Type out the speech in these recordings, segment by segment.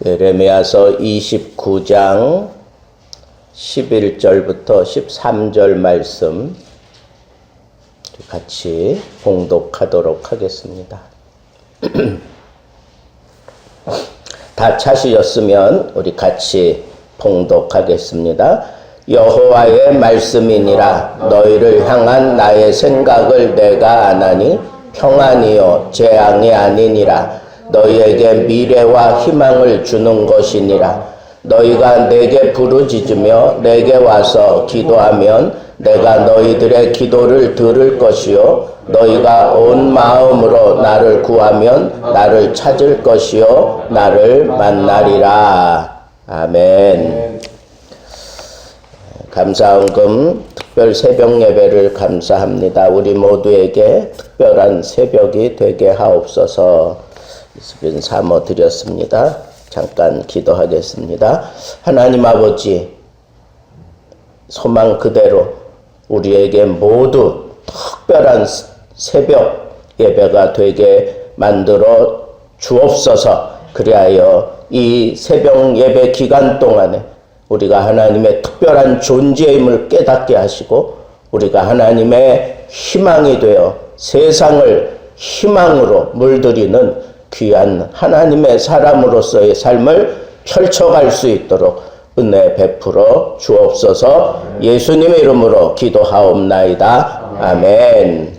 예레미야서 29장 11절부터 13절 말씀 같이 봉독하도록 하겠습니다. 다 찾으셨으면 우리 같이 봉독하겠습니다. 여호와의 말씀이니라. 너희를 향한 나의 생각을 내가 아나니 평안이요 재앙이 아니니라. 너희에게 미래와 희망을 주는 것이니라. 너희가 내게 부르짖으며 내게 와서 기도하면 내가 너희들의 기도를 들을 것이요 너희가 온 마음으로 나를 구하면 나를 찾을 것이요 나를 만나리라. 아멘. 감사헌금 특별 새벽 예배를 감사합니다. 우리 모두에게 특별한 새벽이 되게 하옵소서. 이스빈 사모 드렸습니다. 잠깐 기도하겠습니다. 하나님 아버지, 소망 그대로 우리에게 모두 특별한 새벽 예배가 되게 만들어 주옵소서. 그리하여 이 새벽 예배 기간 동안에 우리가 하나님의 특별한 존재임을 깨닫게 하시고 우리가 하나님의 희망이 되어 세상을 희망으로 물들이는 귀한 하나님의 사람으로서의 삶을 펼쳐갈 수 있도록 은혜 베풀어 주옵소서. 예수님의 이름으로 기도하옵나이다. 아멘.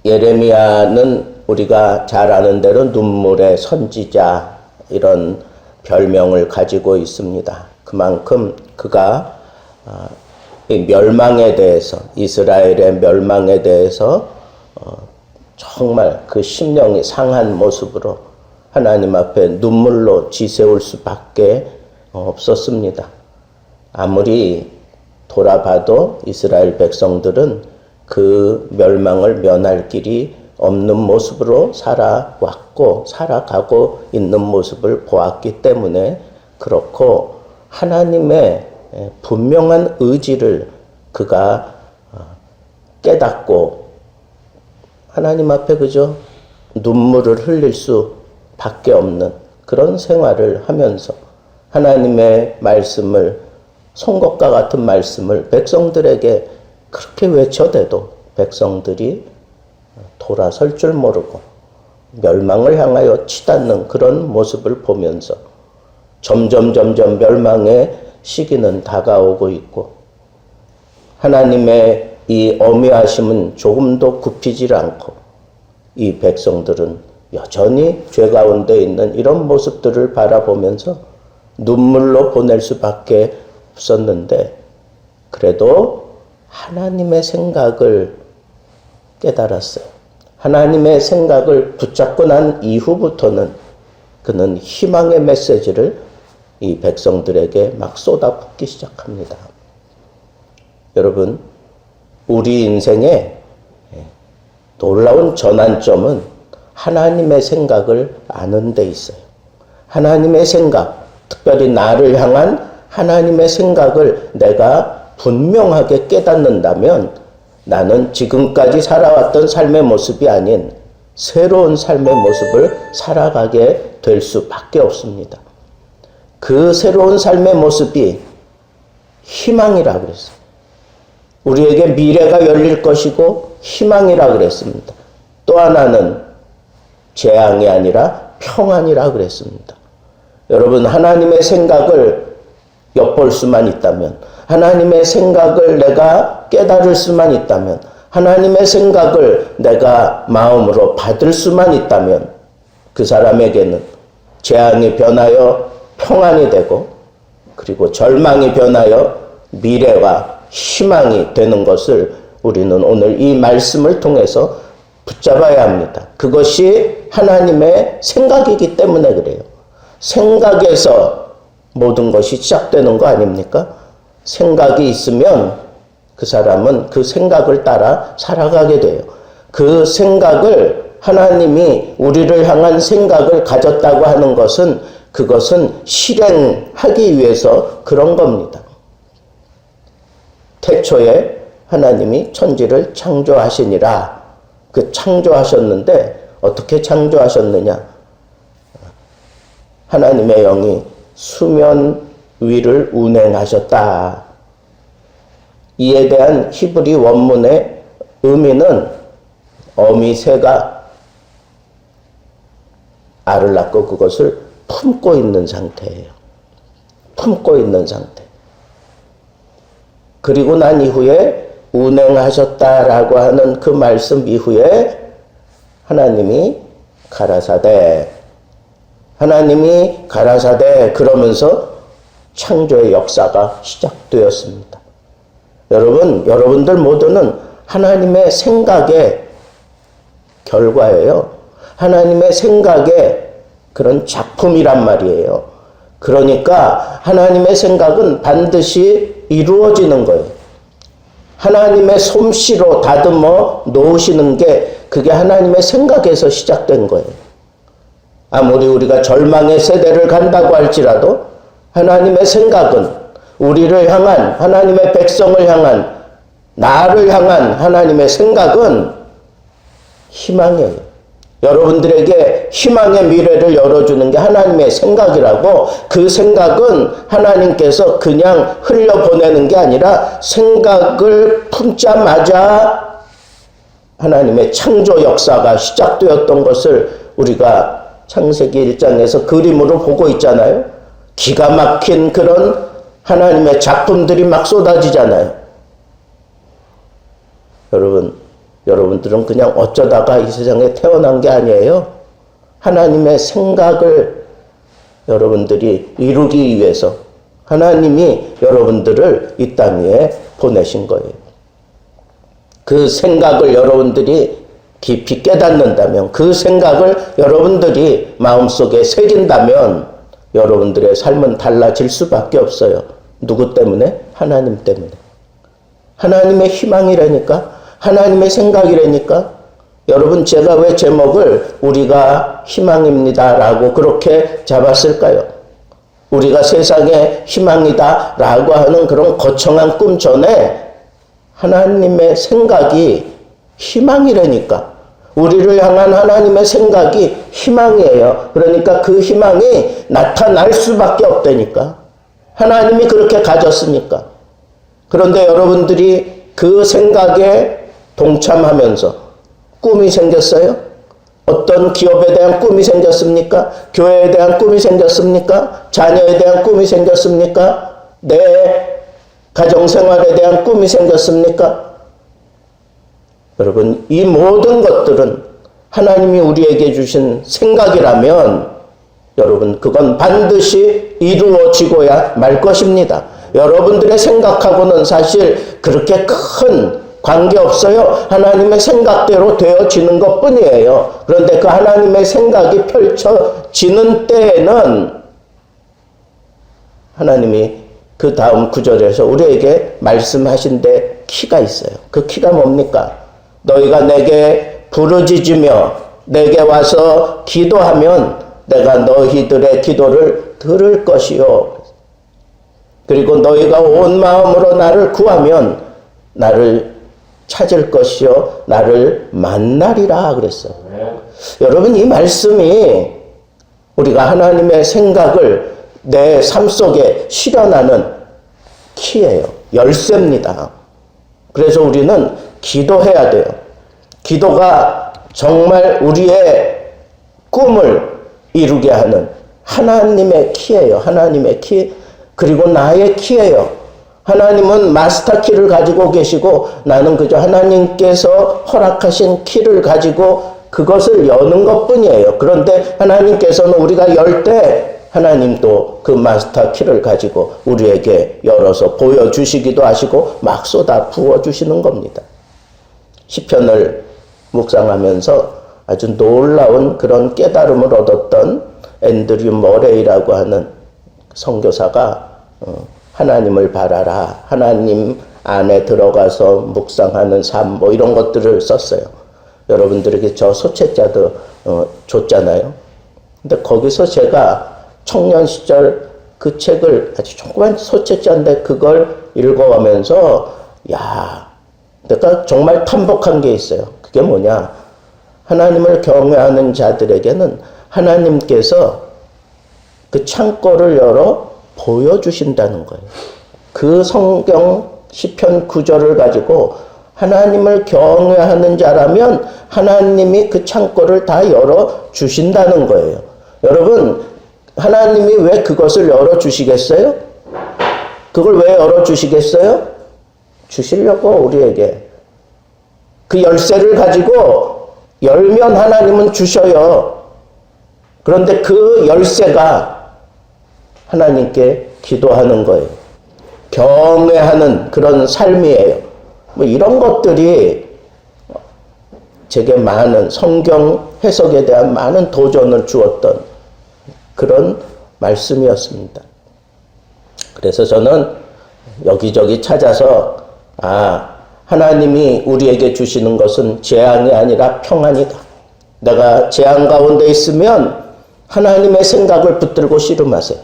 예레미야는 우리가 잘 아는 대로 눈물의 선지자 이런 별명을 가지고 있습니다. 그만큼 그가 이 멸망에 대해서, 이스라엘의 멸망에 대해서 정말 그 심령이 상한 모습으로 하나님 앞에 눈물로 지새울 수밖에 없었습니다. 아무리 돌아봐도 이스라엘 백성들은 그 멸망을 면할 길이 없는 모습으로 살아왔고 살아가고 있는 모습을 보았기 때문에 그렇고 하나님의 분명한 의지를 그가 깨닫고 하나님 앞에 그저 눈물을 흘릴 수밖에 없는 그런 생활을 하면서 하나님의 말씀을 송곳과 같은 말씀을 백성들에게 그렇게 외쳐대도 백성들이 돌아설 줄 모르고 멸망을 향하여 치닫는 그런 모습을 보면서 점점 멸망의 시기는 다가오고 있고 하나님의 이 어미하심은 조금도 굽히질 않고 이 백성들은 여전히 죄 가운데 있는 이런 모습들을 바라보면서 눈물로 보낼 수밖에 없었는데 그래도 하나님의 생각을 깨달았어요. 하나님의 생각을 붙잡고 난 이후부터는 그는 희망의 메시지를 이 백성들에게 막 쏟아붓기 시작합니다. 여러분, 우리 인생의 놀라운 전환점은 하나님의 생각을 아는 데 있어요. 하나님의 생각, 특별히 나를 향한 하나님의 생각을 내가 분명하게 깨닫는다면 나는 지금까지 살아왔던 삶의 모습이 아닌 새로운 삶의 모습을 살아가게 될 수밖에 없습니다. 그 새로운 삶의 모습이 희망이라고 그랬어요. 우리에게 미래가 열릴 것이고 희망이라 그랬습니다. 또 하나는 재앙이 아니라 평안이라 그랬습니다. 여러분, 하나님의 생각을 엿볼 수만 있다면, 하나님의 생각을 내가 깨달을 수만 있다면, 하나님의 생각을 내가 마음으로 받을 수만 있다면 그 사람에게는 재앙이 변하여 평안이 되고 그리고 절망이 변하여 미래와 희망이 되는 것을 우리는 오늘 이 말씀을 통해서 붙잡아야 합니다. 그것이 하나님의 생각이기 때문에 그래요. 생각에서 모든 것이 시작되는 거 아닙니까? 생각이 있으면 그 사람은 그 생각을 따라 살아가게 돼요. 그 생각을 하나님이 우리를 향한 생각을 가졌다고 하는 것은 그것은 실행하기 위해서 그런 겁니다. 태초에 하나님이 천지를 창조하시니라. 그 창조하셨는데 어떻게 창조하셨느냐? 하나님의 영이 수면 위를 운행하셨다. 이에 대한 히브리 원문의 의미는 어미 새가 알을 낳고 그것을 품고 있는 상태예요. 품고 있는 상태. 그리고 난 이후에 운행하셨다라고 하는 그 말씀 이후에 하나님이 가라사대 그러면서 창조의 역사가 시작되었습니다. 여러분들 모두는 하나님의 생각의 결과예요. 하나님의 생각의 그런 작품이란 말이에요. 그러니까 하나님의 생각은 반드시 이루어지는 거예요. 하나님의 솜씨로 다듬어 놓으시는 게 그게 하나님의 생각에서 시작된 거예요. 아무리 우리가 절망의 세대를 간다고 할지라도 하나님의 생각은 우리를 향한, 하나님의 백성을 향한, 나를 향한 하나님의 생각은 희망이에요. 여러분들에게 희망의 미래를 열어주는 게 하나님의 생각이라고. 그 생각은 하나님께서 그냥 흘려보내는 게 아니라 생각을 품자마자 하나님의 창조 역사가 시작되었던 것을 우리가 창세기 1장에서 그림으로 보고 있잖아요. 기가 막힌 그런 하나님의 작품들이 막 쏟아지잖아요. 여러분들은 그냥 어쩌다가 이 세상에 태어난 게 아니에요. 하나님의 생각을 여러분들이 이루기 위해서 하나님이 여러분들을 이 땅 위에 보내신 거예요. 그 생각을 여러분들이 깊이 깨닫는다면, 그 생각을 여러분들이 마음속에 새긴다면 여러분들의 삶은 달라질 수밖에 없어요. 누구 때문에? 하나님 때문에. 하나님의 희망이라니까. 하나님의 생각이라니까. 여러분, 제가 왜 제목을 우리가 희망입니다 라고 그렇게 잡았을까요? 우리가 세상의 희망이다 라고 하는 그런 거창한 꿈 전에 하나님의 생각이 희망이라니까. 우리를 향한 하나님의 생각이 희망이에요. 그러니까 그 희망이 나타날 수밖에 없다니까. 하나님이 그렇게 가졌으니까. 그런데 여러분들이 그 생각에 동참하면서 꿈이 생겼어요? 어떤 기업에 대한 꿈이 생겼습니까? 교회에 대한 꿈이 생겼습니까? 자녀에 대한 꿈이 생겼습니까? 내 가정생활에 대한 꿈이 생겼습니까? 여러분, 이 모든 것들은 하나님이 우리에게 주신 생각이라면 여러분, 그건 반드시 이루어지고야 말 것입니다. 여러분들의 생각하고는 사실 그렇게 큰 관계없어요. 하나님의 생각대로 되어지는 것 뿐이에요. 그런데 그 하나님의 생각이 펼쳐지는 때에는 하나님이 그 다음 구절에서 우리에게 말씀하신 데 키가 있어요. 그 키가 뭡니까? 너희가 내게 부르짖으며 내게 와서 기도하면 내가 너희들의 기도를 들을 것이요. 그리고 너희가 온 마음으로 나를 구하면 나를 찾을 것이요 나를 만나리라 그랬어요. 여러분, 이 말씀이 우리가 하나님의 생각을 내 삶 속에 실현하는 키예요. 열쇠입니다. 그래서 우리는 기도해야 돼요. 기도가 정말 우리의 꿈을 이루게 하는 하나님의 키예요. 하나님의 키. 그리고 나의 키예요. 하나님은 마스터 키를 가지고 계시고 나는 그저 하나님께서 허락하신 키를 가지고 그것을 여는 것뿐이에요. 그런데 하나님께서는 우리가 열 때 하나님도 그 마스터 키를 가지고 우리에게 열어서 보여주시기도 하시고 막 쏟아 부어주시는 겁니다. 시편을 묵상하면서 아주 놀라운 그런 깨달음을 얻었던 앤드류 머레이라고 하는 선교사가 하나님을 바라라, 하나님 안에 들어가서 묵상하는 삶, 뭐 이런 것들을 썼어요. 여러분들에게 저 소책자도 줬잖아요. 근데 거기서 제가 청년 시절 그 책을, 아주 조그만 소책자인데 그걸 읽어가면서 내가 정말 탐복한 게 있어요. 그게 뭐냐? 하나님을 경외하는 자들에게는 하나님께서 그 창고를 열어 보여주신다는 거예요. 그 성경 시편 9절을 가지고 하나님을 경외하는 자라면 하나님이 그 창고를 다 열어주신다는 거예요. 여러분, 하나님이 왜 그것을 열어주시겠어요? 그걸 왜 열어주시겠어요? 주시려고 우리에게. 그 열쇠를 가지고 열면 하나님은 주셔요. 그런데 그 열쇠가 하나님께 기도하는 거예요. 경외하는 그런 삶이에요. 뭐 이런 것들이 제게 많은 성경 해석에 대한 많은 도전을 주었던 그런 말씀이었습니다. 그래서 저는 여기저기 찾아서 하나님이 우리에게 주시는 것은 재앙이 아니라 평안이다. 내가 재앙 가운데 있으면 하나님의 생각을 붙들고 씨름하세요.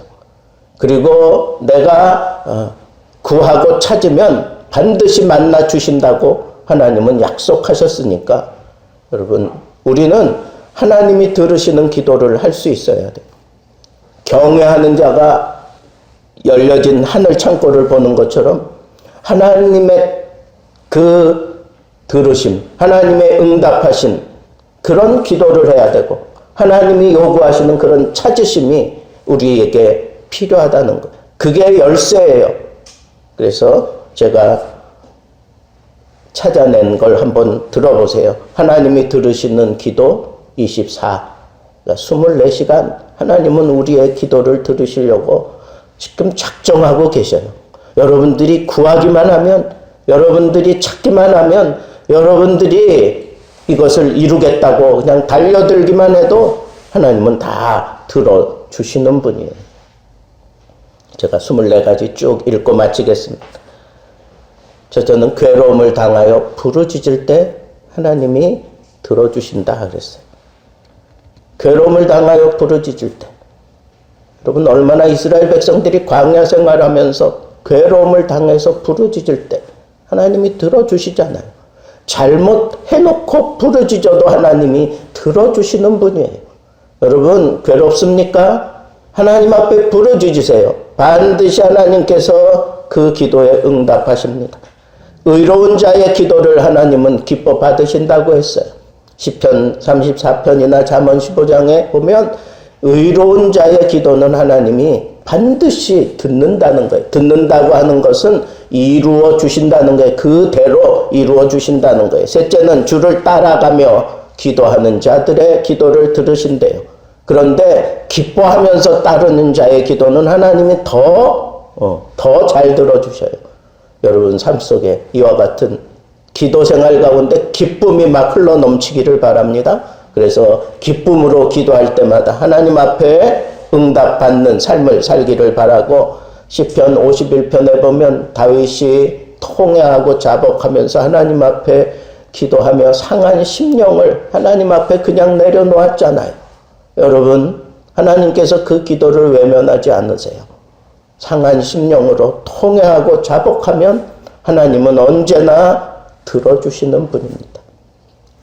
그리고 내가 구하고 찾으면 반드시 만나 주신다고 하나님은 약속하셨으니까 여러분, 우리는 하나님이 들으시는 기도를 할 수 있어야 돼요. 경외하는 자가 열려진 하늘 창고를 보는 것처럼 하나님의 그 들으심, 하나님의 응답하신 그런 기도를 해야 되고 하나님이 요구하시는 그런 찾으심이 우리에게 필요하다는 것. 그게 열쇠예요. 그래서 제가 찾아낸 걸 한번 들어보세요. 하나님이 들으시는 기도 24. 그러니까 24시간 하나님은 우리의 기도를 들으시려고 지금 작정하고 계셔요. 여러분들이 구하기만 하면, 여러분들이 찾기만 하면, 여러분들이 이것을 이루겠다고 그냥 달려들기만 해도 하나님은 다 들어주시는 분이에요. 제가 24가지 쭉 읽고 마치겠습니다. 저는 괴로움을 당하여 부르짖을 때 하나님이 들어주신다 그랬어요. 괴로움을 당하여 부르짖을 때. 여러분, 얼마나 이스라엘 백성들이 광야 생활하면서 괴로움을 당해서 부르짖을 때 하나님이 들어주시잖아요. 잘못해놓고 부르짖어도 하나님이 들어주시는 분이에요. 여러분, 괴롭습니까? 하나님 앞에 부르짖으세요. 반드시 하나님께서 그 기도에 응답하십니다. 의로운 자의 기도를 하나님은 기뻐 받으신다고 했어요. 시편 34편이나 잠언 15장에 보면 의로운 자의 기도는 하나님이 반드시 듣는다는 거예요. 듣는다고 하는 것은 이루어 주신다는 거예요. 그대로 이루어 주신다는 거예요. 셋째는 주를 따라가며 기도하는 자들의 기도를 들으신대요. 그런데 기뻐하면서 따르는 자의 기도는 하나님이 더 잘 들어주셔요. 여러분 삶 속에 이와 같은 기도 생활 가운데 기쁨이 막 흘러 넘치기를 바랍니다. 그래서 기쁨으로 기도할 때마다 하나님 앞에 응답받는 삶을 살기를 바라고, 시편 51편에 보면 다윗이 통회하고 자복하면서 하나님 앞에 기도하며 상한 심령을 하나님 앞에 그냥 내려놓았잖아요. 여러분, 하나님께서 그 기도를 외면하지 않으세요. 상한 심령으로 통회하고 자복하면 하나님은 언제나 들어주시는 분입니다.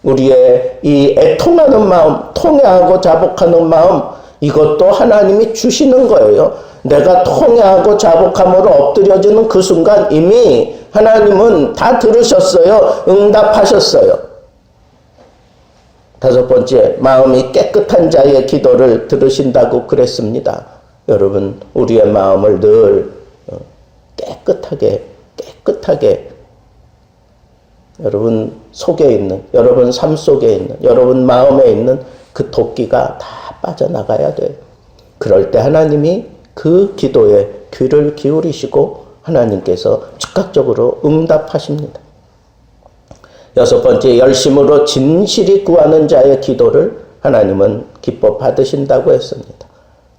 우리의 이 애통하는 마음, 통회하고 자복하는 마음, 이것도 하나님이 주시는 거예요. 내가 통회하고 자복함으로 엎드려지는 그 순간 이미 하나님은 다 들으셨어요. 응답하셨어요. 다섯 번째, 마음이 깨끗한 자의 기도를 들으신다고 그랬습니다. 여러분, 우리의 마음을 늘 깨끗하게 여러분 속에 있는, 여러분 삶 속에 있는, 여러분 마음에 있는 그 도끼가 다 빠져나가야 돼요. 그럴 때 하나님이 그 기도에 귀를 기울이시고 하나님께서 즉각적으로 응답하십니다. 여섯 번째, 열심으로 진실이 구하는 자의 기도를 하나님은 기뻐 받으신다고 했습니다.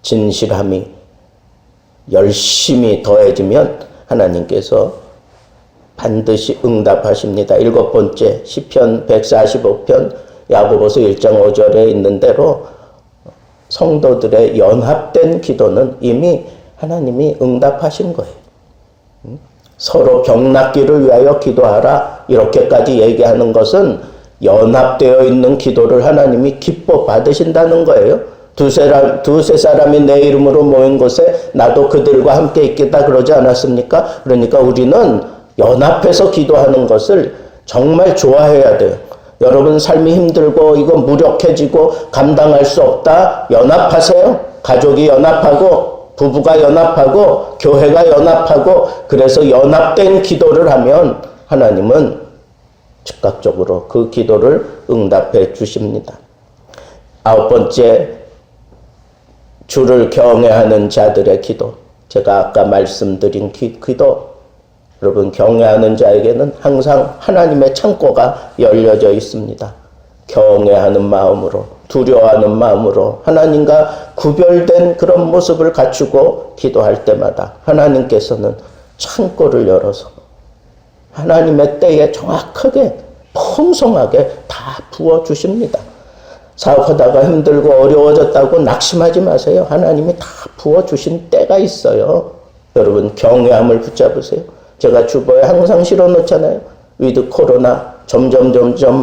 진실함이 열심히 더해지면 하나님께서 반드시 응답하십니다. 일곱 번째, 시편 145편 야고보서 1장 5절에 있는 대로 성도들의 연합된 기도는 이미 하나님이 응답하신 거예요. 서로 병 낫기를 위하여 기도하라, 이렇게까지 얘기하는 것은 연합되어 있는 기도를 하나님이 기뻐 받으신다는 거예요. 두세 사람이 내 이름으로 모인 곳에 나도 그들과 함께 있겠다 그러지 않았습니까? 그러니까 우리는 연합해서 기도하는 것을 정말 좋아해야 돼요. 여러분 삶이 힘들고 이거 무력해지고 감당할 수 없다. 연합하세요. 가족이 연합하고 부부가 연합하고 교회가 연합하고 그래서 연합된 기도를 하면 하나님은 즉각적으로 그 기도를 응답해 주십니다. 9번째, 주를 경외하는 자들의 기도. 제가 아까 말씀드린 기도. 여러분 경외하는 자에게는 항상 하나님의 창고가 열려져 있습니다. 경외하는 마음으로, 두려워하는 마음으로 하나님과 구별된 그런 모습을 갖추고 기도할 때마다 하나님께서는 창고를 열어서 하나님의 때에 정확하게 풍성하게 다 부어주십니다. 사업하다가 힘들고 어려워졌다고 낙심하지 마세요. 하나님이 다 부어주신 때가 있어요. 여러분 경외함을 붙잡으세요. 제가 주보에 항상 실어놓잖아요. 위드 코로나 점점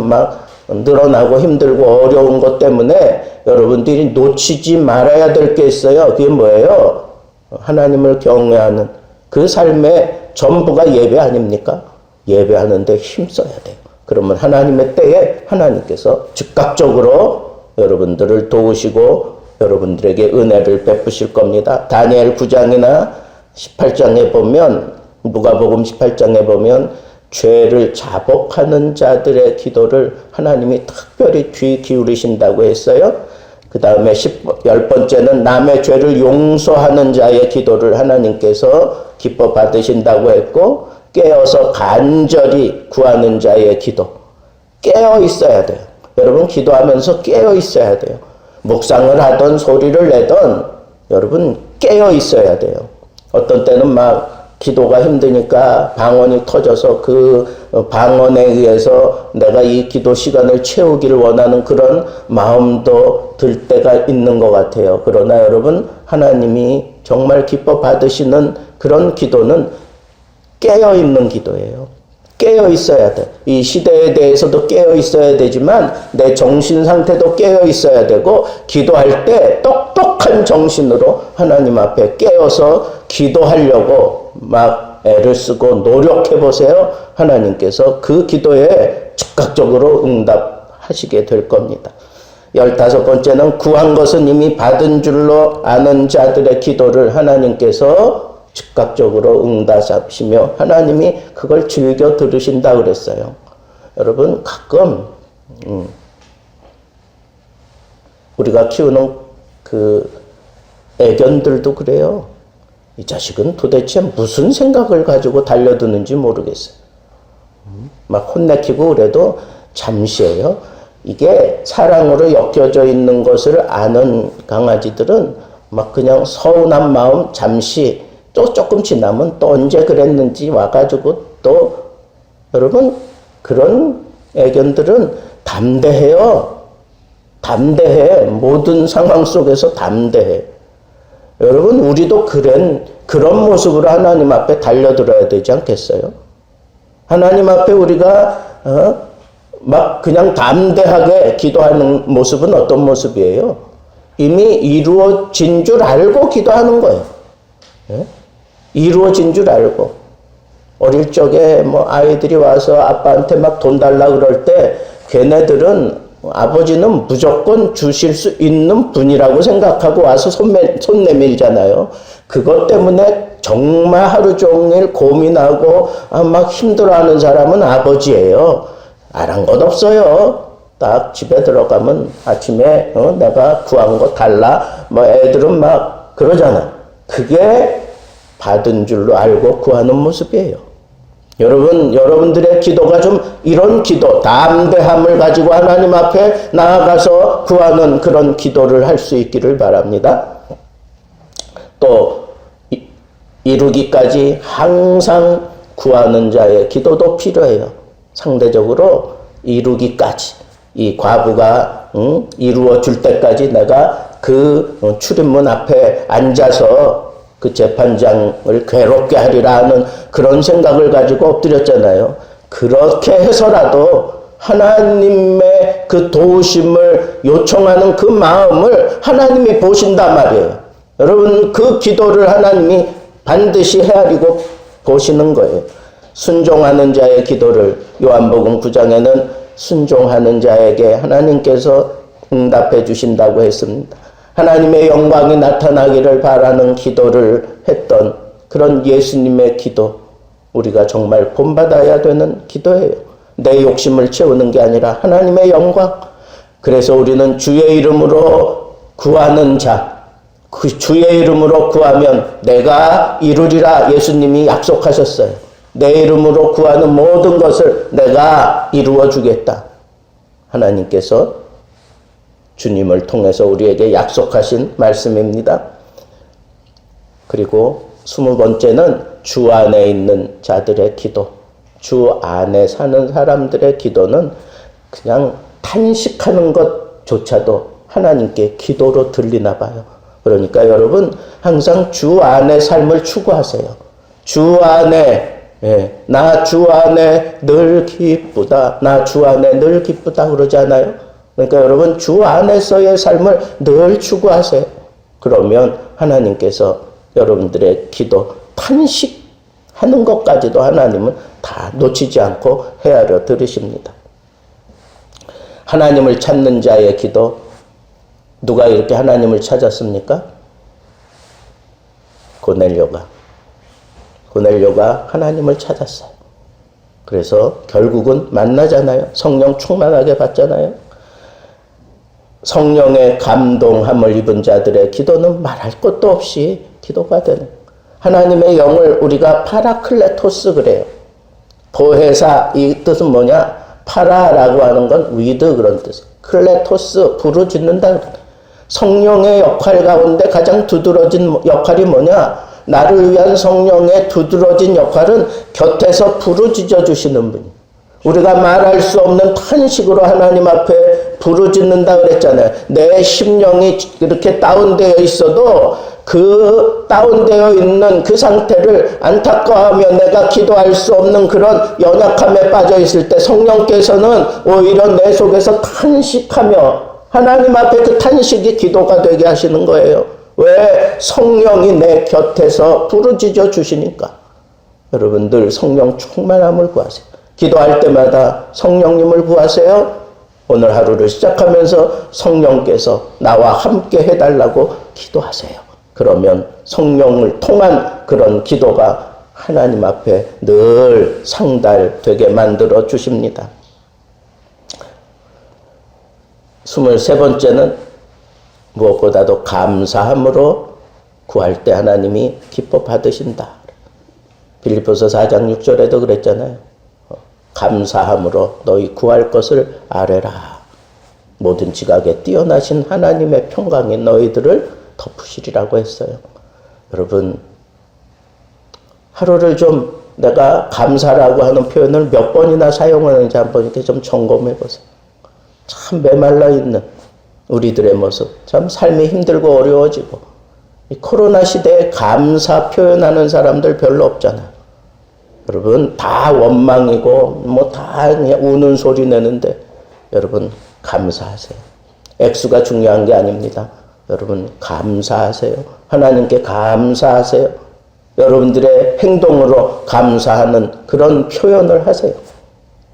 막 늘어나고 힘들고 어려운 것 때문에 여러분들이 놓치지 말아야 될 게 있어요. 그게 뭐예요? 하나님을 경외하는 그 삶의 전부가 예배 아닙니까? 예배하는데 힘써야 돼요. 그러면 하나님의 때에 하나님께서 즉각적으로 여러분들을 도우시고 여러분들에게 은혜를 베푸실 겁니다. 다니엘 9장이나 18장에 보면, 누가복음 18장에 보면 죄를 자복하는 자들의 기도를 하나님이 특별히 귀 기울이신다고 했어요. 그 다음에 10번째는 남의 죄를 용서하는 자의 기도를 하나님께서 기뻐 받으신다고 했고, 깨어서 간절히 구하는 자의 기도. 깨어 있어야 돼요. 여러분 기도하면서 깨어 있어야 돼요. 묵상을 하던 소리를 내던 여러분 깨어 있어야 돼요. 어떤 때는 막 기도가 힘드니까 방언이 터져서 그 방언에 의해서 내가 이 기도 시간을 채우기를 원하는 그런 마음도 들 때가 있는 것 같아요. 그러나 여러분 하나님이 정말 기뻐 받으시는 그런 기도는 깨어있는 기도예요. 깨어 있어야 돼. 이 시대에 대해서도 깨어 있어야 되지만 내 정신 상태도 깨어 있어야 되고, 기도할 때 똑똑한 정신으로 하나님 앞에 깨어서 기도하려고 막 애를 쓰고 노력해 보세요. 하나님께서 그 기도에 즉각적으로 응답하시게 될 겁니다. 15번째는 구한 것은 이미 받은 줄로 아는 자들의 기도를 하나님께서 즉각적으로 응답하시며 하나님이 그걸 즐겨 들으신다 그랬어요. 여러분 가끔 우리가 키우는 그 애견들도 그래요. 이 자식은 도대체 무슨 생각을 가지고 달려드는지 모르겠어요. 막 혼내키고 그래도 잠시예요. 이게 사랑으로 엮여져 있는 것을 아는 강아지들은 막 그냥 서운한 마음 잠시, 또 조금 지나면 또 언제 그랬는지 와가지고 또, 여러분 그런 애견들은 담대해요. 담대해. 모든 상황 속에서 담대해. 여러분 우리도 그런 모습으로 하나님 앞에 달려들어야 되지 않겠어요? 하나님 앞에 우리가 막 그냥 담대하게 기도하는 모습은 어떤 모습이에요? 이미 이루어진 줄 알고 기도하는 거예요. 예? 이루어진 줄 알고. 어릴 적에 뭐 아이들이 와서 아빠한테 막 돈 달라 그럴 때 걔네들은 아버지는 무조건 주실 수 있는 분이라고 생각하고 와서 손 내밀잖아요. 그것 때문에 정말 하루 종일 고민하고 막 힘들어하는 사람은 아버지예요. 아랑곳없어요. 딱 집에 들어가면 아침에 내가 구한 거 달라. 뭐 애들은 막 그러잖아. 그게 받은 줄로 알고 구하는 모습이에요. 여러분들의 기도가 좀 이런 기도, 담대함을 가지고 하나님 앞에 나아가서 구하는 그런 기도를 할 수 있기를 바랍니다. 또 이루기까지 항상 구하는 자의 기도도 필요해요. 상대적으로 이루기까지, 이 과부가 이루어 줄 때까지 내가 그 출입문 앞에 앉아서 그 재판장을 괴롭게 하리라 하는 그런 생각을 가지고 엎드렸잖아요. 그렇게 해서라도 하나님의 그 도우심을 요청하는 그 마음을 하나님이 보신단 말이에요. 여러분, 그 기도를 하나님이 반드시 헤아리고 보시는 거예요. 순종하는 자의 기도를 요한복음 9장에는 순종하는 자에게 하나님께서 응답해 주신다고 했습니다. 하나님의 영광이 나타나기를 바라는 기도를 했던 그런 예수님의 기도, 우리가 정말 본받아야 되는 기도예요. 내 욕심을 채우는 게 아니라 하나님의 영광. 그래서 우리는 주의 이름으로 구하는 자, 그 주의 이름으로 구하면 내가 이루리라 예수님이 약속하셨어요. 내 이름으로 구하는 모든 것을 내가 이루어 주겠다. 하나님께서 주님을 통해서 우리에게 약속하신 말씀입니다. 그리고 20번째는 주 안에 있는 자들의 기도. 주 안에 사는 사람들의 기도는 그냥 탄식하는 것조차도 하나님께 기도로 들리나 봐요. 그러니까 여러분 항상 주 안의 삶을 추구하세요. 주 안에, 나 주 안에 늘 기쁘다. 나 주 안에 늘 기쁘다 그러잖아요. 그러니까 여러분 주 안에서의 삶을 늘 추구하세요. 그러면 하나님께서 여러분들의 기도, 탄식하는 것까지도 하나님은 다 놓치지 않고 헤아려 들으십니다. 하나님을 찾는 자의 기도, 누가 이렇게 하나님을 찾았습니까? 고넬료가 하나님을 찾았어요. 그래서 결국은 만나잖아요. 성령 충만하게 받잖아요. 성령의 감동함을 입은 자들의 기도는 말할 것도 없이 기도가 되는, 하나님의 영을 우리가 파라클레토스 그래요. 보혜사, 이 뜻은 뭐냐? 파라라고 하는 건 위드 그런 뜻. 클레토스, 부르짖는다. 성령의 역할 가운데 가장 두드러진 역할이 뭐냐? 나를 위한 성령의 두드러진 역할은 곁에서 부르짖어 주시는 분. 우리가 말할 수 없는 탄식으로 하나님 앞에 부르짖는다 그랬잖아요. 내 심령이 이렇게 다운되어 있어도 그 다운되어 있는 그 상태를 안타까워하며 내가 기도할 수 없는 그런 연약함에 빠져 있을 때 성령께서는 오히려 내 속에서 탄식하며 하나님 앞에 그 탄식이 기도가 되게 하시는 거예요. 왜? 성령이 내 곁에서 부르짖어 주시니까. 여러분들 성령 충만함을 구하세요. 기도할 때마다 성령님을 구하세요. 오늘 하루를 시작하면서 성령께서 나와 함께 해달라고 기도하세요. 그러면 성령을 통한 그런 기도가 하나님 앞에 늘 상달되게 만들어 주십니다. 23번째는 무엇보다도 감사함으로 구할 때 하나님이 기뻐 받으신다. 빌립보서 4장 6절에도 그랬잖아요. 감사함으로 너희 구할 것을 아뢰라. 모든 지각에 뛰어나신 하나님의 평강이 너희들을 덮으시리라고 했어요. 여러분, 하루를 좀 내가 감사라고 하는 표현을 몇 번이나 사용하는지 한번 이렇게 좀 점검해 보세요. 참 메말라 있는 우리들의 모습, 참 삶이 힘들고 어려워지고, 이 코로나 시대에 감사 표현하는 사람들 별로 없잖아요. 여러분 다 원망이고 뭐 다 우는 소리 내는데 여러분 감사하세요. 액수가 중요한 게 아닙니다. 여러분 감사하세요. 하나님께 감사하세요. 여러분들의 행동으로 감사하는 그런 표현을 하세요.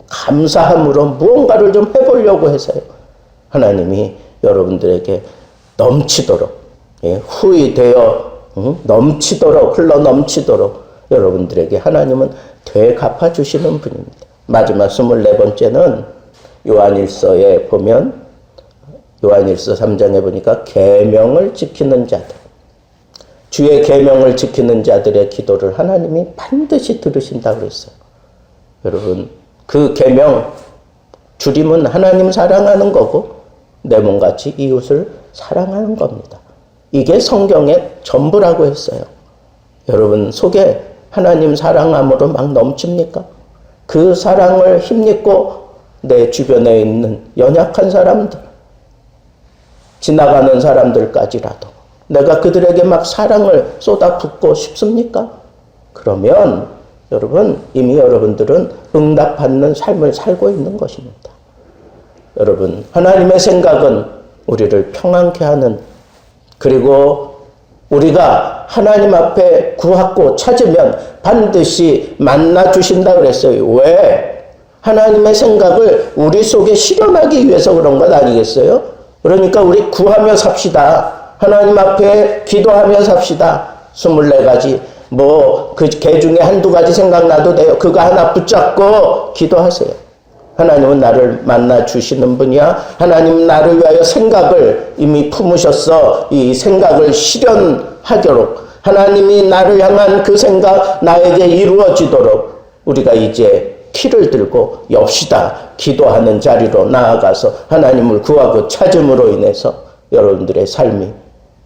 감사함으로 무언가를 좀 해보려고 하세요. 하나님이 여러분들에게 넘치도록, 후이 되어 넘치도록, 흘러 넘치도록 여러분들에게 하나님은 되갚아 주시는 분입니다. 마지막 24번째는 요한일서에 보면, 요한일서 3장에 보니까 계명을 지키는 자들, 주의 계명을 지키는 자들의 기도를 하나님이 반드시 들으신다고 그랬어요. 여러분 그 계명 줄임은 하나님 사랑하는 거고 내 몸같이 이웃을 사랑하는 겁니다. 이게 성경의 전부라고 했어요. 여러분 속에 하나님 사랑함으로 막 넘칩니까? 그 사랑을 힘입고 내 주변에 있는 연약한 사람들, 지나가는 사람들까지라도 내가 그들에게 막 사랑을 쏟아붓고 싶습니까? 그러면 여러분 이미 여러분들은 응답받는 삶을 살고 있는 것입니다. 여러분, 하나님의 생각은 우리를 평안케 하는, 그리고 우리가 하나님 앞에 구하고 찾으면 반드시 만나 주신다 그랬어요. 왜? 하나님의 생각을 우리 속에 실현하기 위해서 그런 것 아니겠어요? 그러니까 우리 구하며 삽시다. 하나님 앞에 기도하며 삽시다. 24가지. 그 개 중에 한두 가지 생각나도 돼요. 그거 하나 붙잡고 기도하세요. 하나님은 나를 만나 주시는 분이야. 하나님 나를 위하여 생각을 이미 품으셨어. 이 생각을 실현하도록 하나님이 나를 향한 그 생각 나에게 이루어지도록 우리가 이제 키를 들고 엽시다. 기도하는 자리로 나아가서 하나님을 구하고 찾음으로 인해서 여러분들의 삶이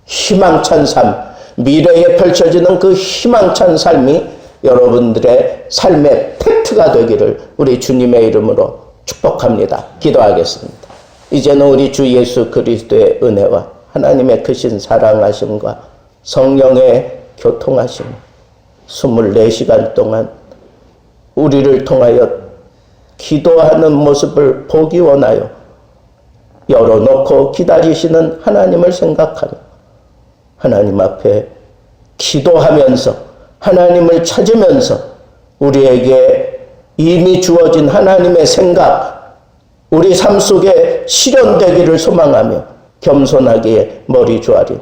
희망찬 삶, 미래에 펼쳐지는 그 희망찬 삶이 여러분들의 삶의 팩트가 되기를 우리 주님의 이름으로 축복합니다. 기도하겠습니다. 이제는 우리 주 예수 그리스도의 은혜와 하나님의 크신 사랑하심과 성령의 교통하심 24시간 동안 우리를 통하여 기도하는 모습을 보기 원하여 열어놓고 기다리시는 하나님을 생각하며 하나님 앞에 기도하면서 하나님을 찾으면서 우리에게 이미 주어진 하나님의 생각 우리 삶 속에 실현되기를 소망하며 겸손하게 머리 조아린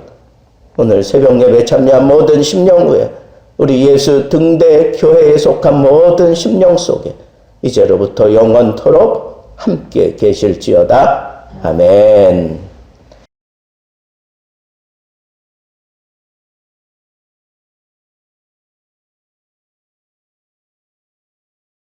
오늘 새벽 예배 참여한 모든 심령 후에 우리 예수 등대 교회에 속한 모든 심령 속에 이제로부터 영원토록 함께 계실지어다. 아멘.